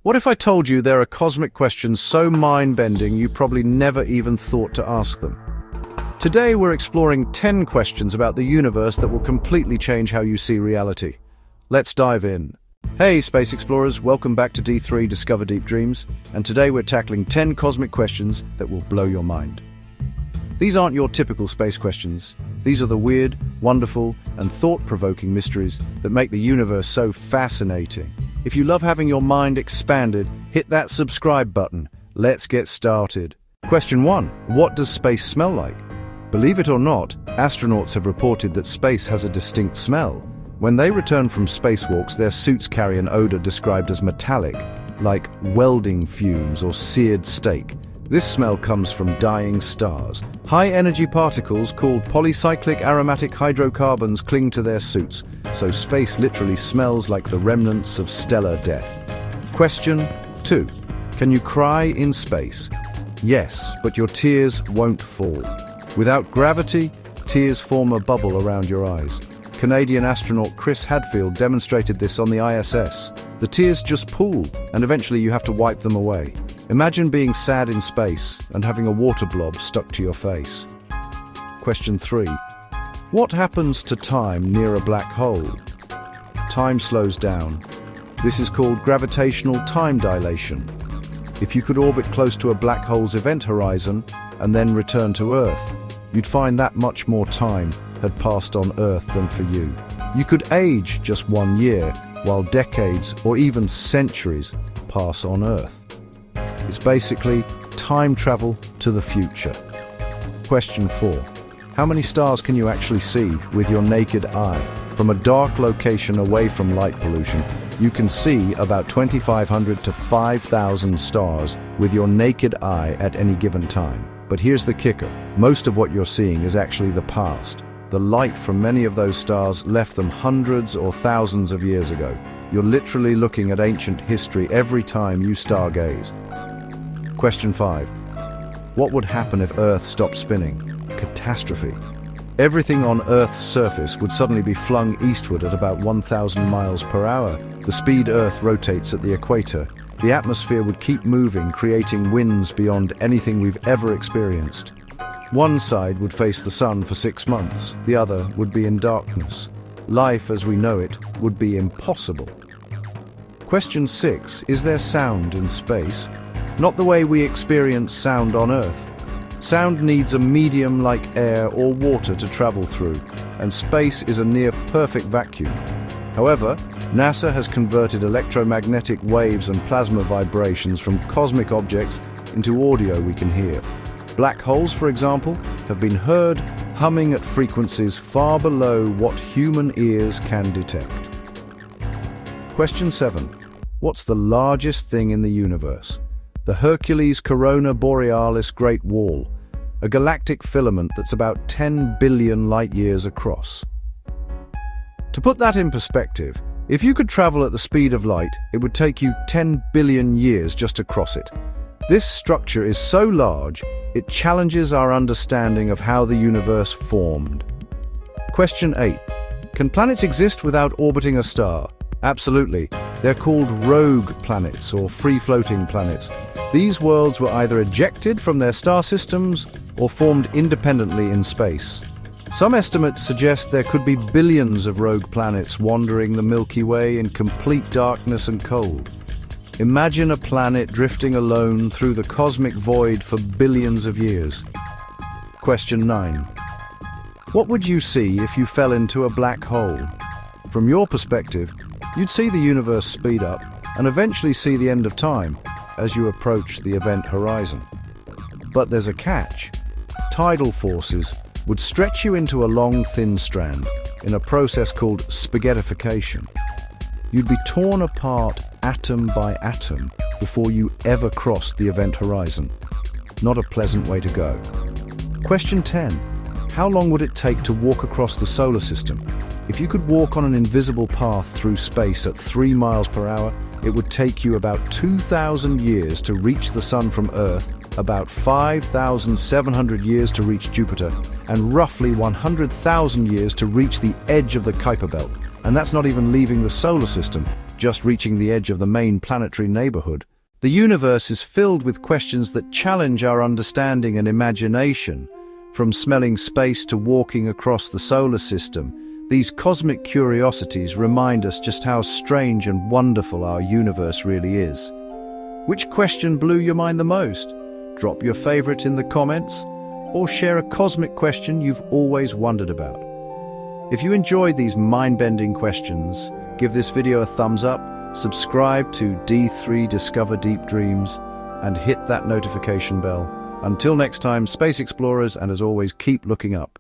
What if I told you there are cosmic questions so mind-bending you probably never even thought to ask them? Today we're exploring 10 questions about the universe that will completely change how you see reality. Let's dive in. Hey space explorers, welcome back to D3 Discover Deep Dreams, and today we're tackling 10 cosmic questions that will blow your mind. These aren't your typical space questions. These are the weird, wonderful, and thought-provoking mysteries that make the universe so fascinating. If you love having your mind expanded, hit that subscribe button. Let's get started. Question 1. What does space smell like? Believe it or not, astronauts have reported that space has a distinct smell. When they return from spacewalks, their suits carry an odor described as metallic, like welding fumes or seared steak. This smell comes from dying stars. High-energy particles called polycyclic aromatic hydrocarbons cling to their suits, so space literally smells like the remnants of stellar death. Question 2. Can you cry in space? Yes, but your tears won't fall. Without gravity, tears form a bubble around your eyes. Canadian astronaut Chris Hadfield demonstrated this on the ISS. The tears just pool, and eventually you have to wipe them away. Imagine being sad in space and having a water blob stuck to your face. Question 3. What happens to time near a black hole? Time slows down. This is called gravitational time dilation. If you could orbit close to a black hole's event horizon and then return to Earth, you'd find that much more time had passed on Earth than for you. You could age just 1 year, while decades or even centuries pass on Earth. It's basically time travel to the future. Question 4. How many stars can you actually see with your naked eye? From a dark location away from light pollution, you can see about 2,500 to 5,000 stars with your naked eye at any given time. But here's the kicker. Most of what you're seeing is actually the past. The light from many of those stars left them hundreds or thousands of years ago. You're literally looking at ancient history every time you stargaze. Question 5. What would happen if Earth stopped spinning? Catastrophe. Everything on Earth's surface would suddenly be flung eastward at about 1,000 miles per hour. The speed Earth rotates at the equator. The atmosphere would keep moving, creating winds beyond anything we've ever experienced. One side would face the sun for 6 months, the other would be in darkness. Life as we know it would be impossible. Question 6. Is there sound in space? Not the way we experience sound on Earth. Sound needs a medium like air or water to travel through, and space is a near-perfect vacuum. However, NASA has converted electromagnetic waves and plasma vibrations from cosmic objects into audio we can hear. Black holes, for example, have been heard humming at frequencies far below what human ears can detect. Question 7. What's the largest thing in the universe? The Hercules Corona Borealis Great Wall, a galactic filament that's about 10 billion light-years across. To put that in perspective, if you could travel at the speed of light, it would take you 10 billion years just to cross it. This structure is so large, it challenges our understanding of how the universe formed. Question 8. Can planets exist without orbiting a star? Absolutely. They're called rogue planets or free-floating planets. These worlds were either ejected from their star systems or formed independently in space. Some estimates suggest there could be billions of rogue planets wandering the Milky Way in complete darkness and cold. Imagine a planet drifting alone through the cosmic void for billions of years. Question 9. What would you see if you fell into a black hole? From your perspective, you'd see the universe speed up and eventually see the end of time as you approach the event horizon. But there's a catch. Tidal forces would stretch you into a long, thin strand in a process called spaghettification. You'd be torn apart atom by atom before you ever crossed the event horizon. Not a pleasant way to go. Question 10. How long would it take to walk across the solar system? If you could walk on an invisible path through space at 3 miles per hour, it would take you about 2,000 years to reach the Sun from Earth, about 5,700 years to reach Jupiter, and roughly 100,000 years to reach the edge of the Kuiper Belt. And that's not even leaving the solar system, just reaching the edge of the main planetary neighborhood. The universe is filled with questions that challenge our understanding and imagination. From smelling space to walking across the solar system, these cosmic curiosities remind us just how strange and wonderful our universe really is. Which question blew your mind the most? Drop your favorite in the comments, or share a cosmic question you've always wondered about. If you enjoyed these mind-bending questions, give this video a thumbs up, subscribe to D3 Discover Deep Dreams, and hit that notification bell. Until next time, space explorers, and as always, keep looking up.